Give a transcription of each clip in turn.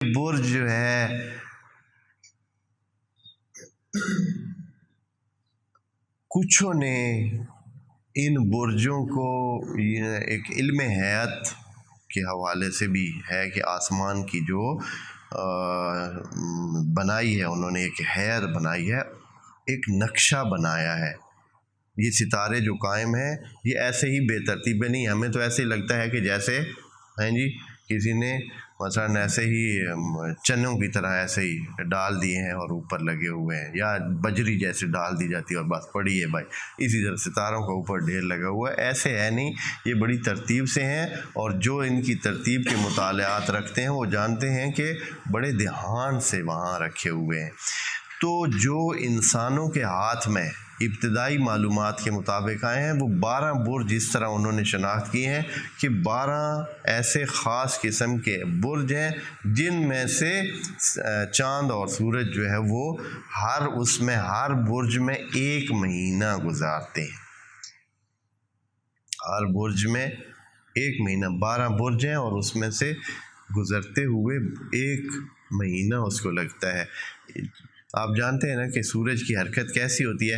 برج جو ہے کچھوں نے ان برجوں کو ایک علم حیات کے حوالے سے بھی ہے کہ آسمان کی جو بنائی ہے، انہوں نے ایک حیات بنائی ہے، ایک نقشہ بنایا ہے۔ یہ ستارے جو قائم ہیں یہ ایسے ہی بے ترتیب نہیں، ہمیں تو ایسے ہی لگتا ہے کہ جیسے کسی نے مثلاً ایسے ہی چنوں کی طرح ایسے ہی ڈال دیے ہیں اور اوپر لگے ہوئے ہیں، یا بجری جیسے ڈال دی جاتی ہے اور بس پڑی ہے بھائی، اسی طرح ستاروں کا اوپر ڈھیر لگا ہوا ہے۔ ایسے ہے نہیں، یہ بڑی ترتیب سے ہیں، اور جو ان کی ترتیب کے مطالعات رکھتے ہیں وہ جانتے ہیں کہ بڑے دھیان سے وہاں رکھے ہوئے ہیں۔ تو جو انسانوں کے ہاتھ میں ابتدائی معلومات کے مطابق آئے ہیں، وہ 12 برج اس طرح انہوں نے شناخت کیے ہیں کہ 12 ایسے خاص قسم کے برج ہیں جن میں سے چاند اور سورج جو ہے وہ ہر برج میں 1 مہینہ گزارتے ہیں۔ ہر برج میں 1 مہینہ، 12 برج ہیں اور اس میں سے گزرتے ہوئے 1 مہینہ اس کو لگتا ہے۔ آپ جانتے ہیں نا کہ سورج کی حرکت کیسی ہوتی ہے،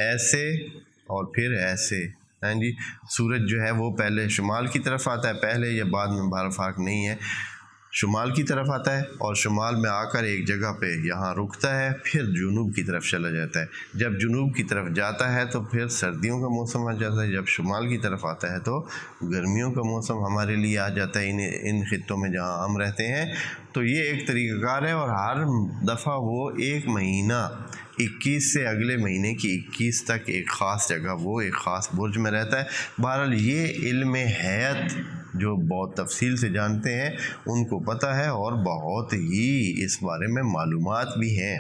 ایسے اور پھر ایسے۔ سورج جو ہے وہ پہلے شمال کی طرف آتا ہے، پہلے یا بعد میں بہر فرق نہیں ہے، شمال کی طرف آتا ہے اور شمال میں آ کر ایک جگہ پہ یہاں رکتا ہے، پھر جنوب کی طرف چلا جاتا ہے۔ جب جنوب کی طرف جاتا ہے تو پھر سردیوں کا موسم آ جاتا ہے، جب شمال کی طرف آتا ہے تو گرمیوں کا موسم ہمارے لیے آ جاتا ہے ان خطوں میں جہاں ہم رہتے ہیں۔ تو یہ ایک طریقہ کار ہے، اور ہر دفعہ وہ 1 مہینہ 21 سے اگلے مہینے کی 21 تک ایک خاص جگہ، وہ ایک خاص برج میں رہتا ہے۔ بہرحال یہ علم حیات جو بہت تفصیل سے جانتے ہیں ان کو پتہ ہے، اور بہت ہی اس بارے میں معلومات بھی ہیں۔